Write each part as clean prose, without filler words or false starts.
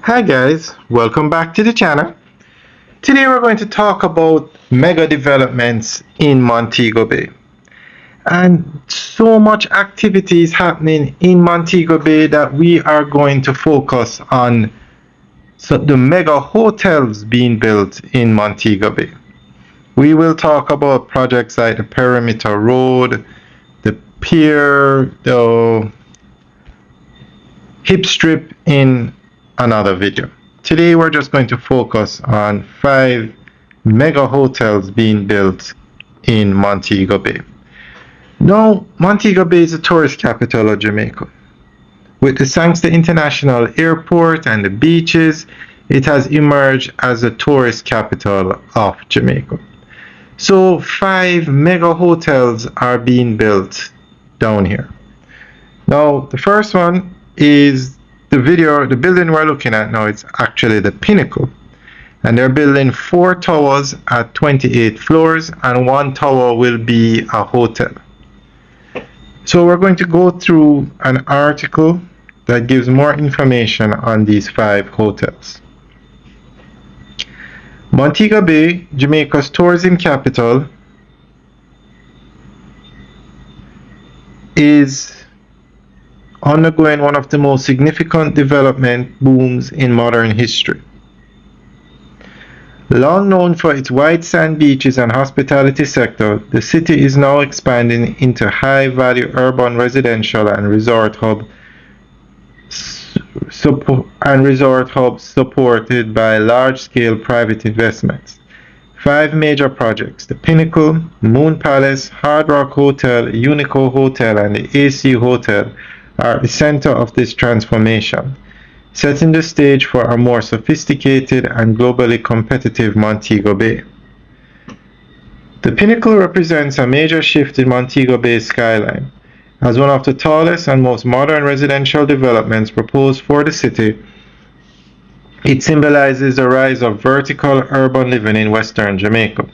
Hi guys, welcome back to the channel. Today we're going to talk about mega developments in Montego Bay. And so much activity is happening in Montego Bay that we are going to focus on the mega hotels being built in Montego Bay. We will talk about projects like the Perimeter Road, the Pier, the Hip Strip in another video. Today we're just going to focus on 5 mega hotels being built in Montego Bay. Now, Montego Bay is the tourist capital of Jamaica. With the Sangster International Airport and the beaches, it has emerged as the tourist capital of Jamaica. So 5 mega hotels are being built down here. Now, the first one is the building we're looking at now. It's actually the Pinnacle, and they're building 4 towers at 28 floors, and 1 tower will be a hotel. So we're going to go through an article that gives more information on these 5 hotels. Montego Bay, Jamaica's tourism capital, is undergoing one of the most significant development booms in modern history. Long known for its white sand beaches and hospitality sector, the city is now expanding into high-value urban residential and resort hubs supported by large-scale private investments. 5 major projects: the Pinnacle, Moon Palace, Hard Rock Hotel, Unico Hotel, and the AC Hotel, are at the center of this transformation, setting the stage for a more sophisticated and globally competitive Montego Bay. The Pinnacle represents a major shift in Montego Bay's skyline. As one of the tallest and most modern residential developments proposed for the city, it symbolizes the rise of vertical urban living in Western Jamaica.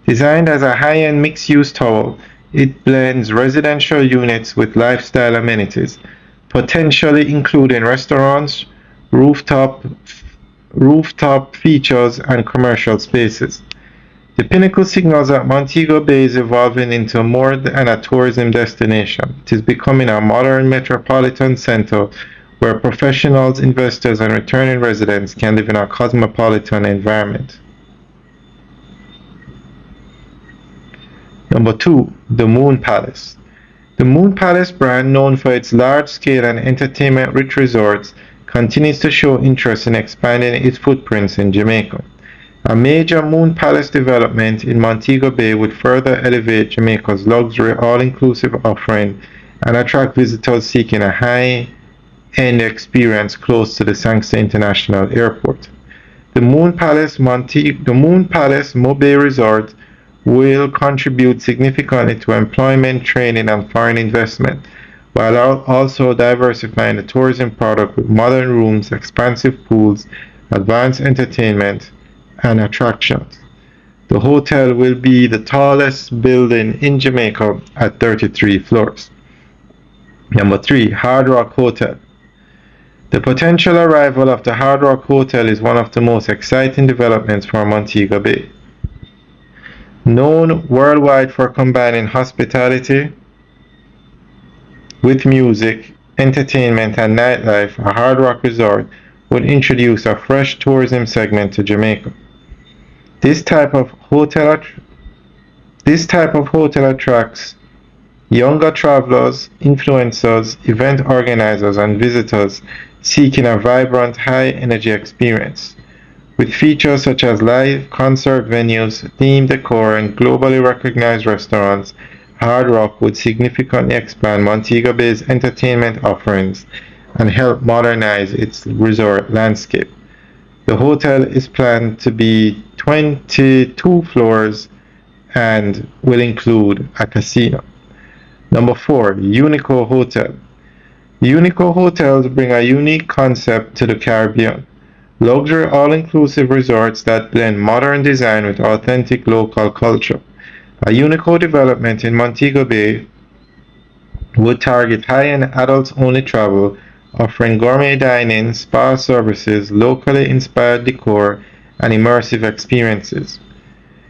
Designed as a high-end mixed-use tower, it blends residential units with lifestyle amenities, potentially including restaurants, rooftop features, and commercial spaces. The Pinnacle signals that Montego Bay is evolving into more than a tourism destination. It is becoming a modern metropolitan center where professionals, investors, and returning residents can live in a cosmopolitan environment. Number 2, the Moon Palace. The Moon Palace brand, known for its large-scale and entertainment-rich resorts, continues to show interest in expanding its footprints in Jamaica. A major Moon Palace development in Montego Bay would further elevate Jamaica's luxury all-inclusive offering and attract visitors seeking a high-end experience close to the Sangster International Airport. The Moon Palace MoBay Resort will contribute significantly to employment, training, and foreign investment, while also diversifying the tourism product with modern rooms, expansive pools, advanced entertainment, and attractions. The hotel will be the tallest building in Jamaica at 33 floors. Number 3, Hard Rock Hotel. The potential arrival of the Hard Rock Hotel is one of the most exciting developments for Montego Bay. Known worldwide for combining hospitality with music, entertainment, and nightlife, a Hard Rock resort would introduce a fresh tourism segment to Jamaica. This type of hotel attracts younger travelers, influencers, event organizers, and visitors seeking a vibrant, high-energy experience. With features such as live concert venues, themed decor, and globally recognized restaurants, Hard Rock would significantly expand Montego Bay's entertainment offerings and help modernize its resort landscape. The hotel is planned to be 22 floors and will include a casino. Number 4, Unico Hotel. Unico Hotels bring a unique concept to the Caribbean. Luxury all-inclusive resorts that blend modern design with authentic local culture. A Unico development in Montego Bay would target high-end adults-only travel offering gourmet dining, spa services, locally inspired decor, and immersive experiences.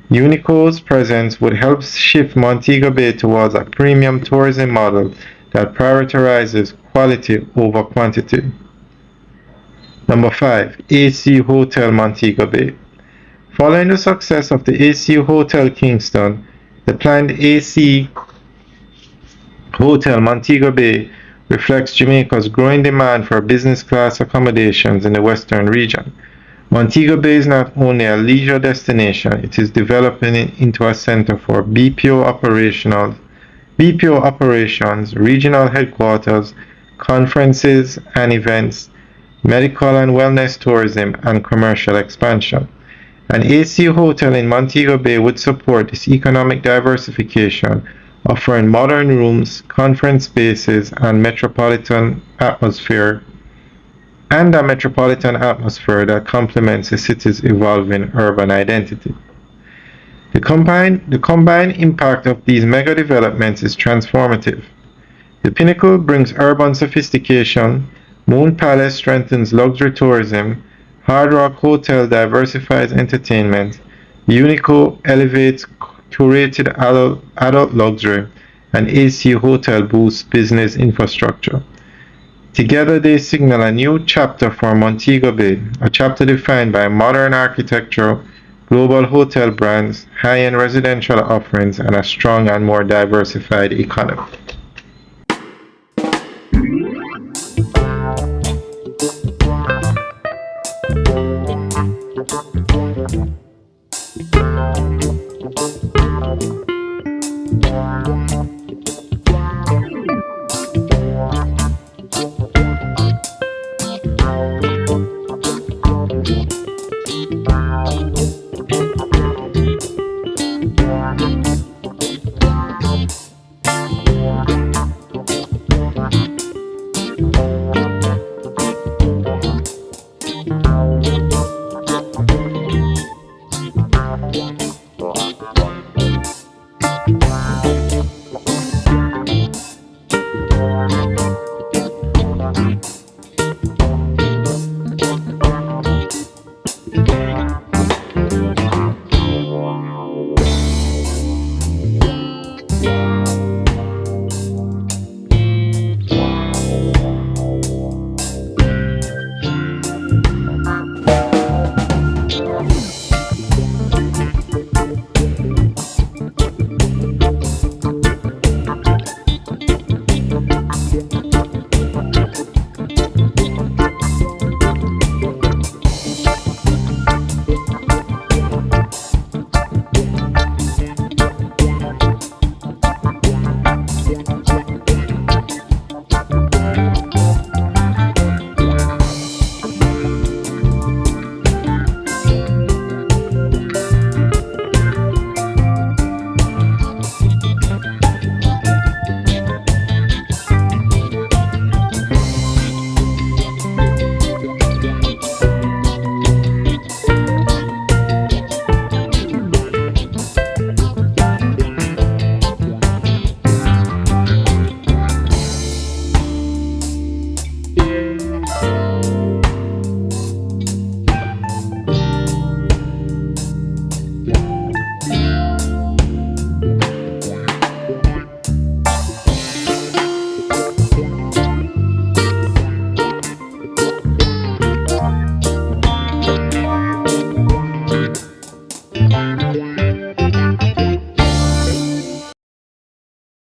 Unico's presence would help shift Montego Bay towards a premium tourism model that prioritizes quality over quantity. Number 5. AC Hotel Montego Bay. Following the success of the AC Hotel Kingston, the planned AC Hotel Montego Bay reflects Jamaica's growing demand for business class accommodations in the western region. Montego Bay is not only a leisure destination, it is developing into a center for BPO operations, regional headquarters, conferences and events, medical and wellness tourism, and commercial expansion. An AC hotel in Montego Bay would support this economic diversification, offering modern rooms, conference spaces, and a metropolitan atmosphere that complements the city's evolving urban identity. The combined impact of these mega developments is transformative. The Pinnacle brings urban sophistication, Moon Palace strengthens luxury tourism, Hard Rock Hotel diversifies entertainment, Unico elevates curated adult luxury, and AC Hotel boosts business infrastructure. Together they signal a new chapter for Montego Bay, a chapter defined by modern architecture, global hotel brands, high-end residential offerings, and a strong and more diversified economy.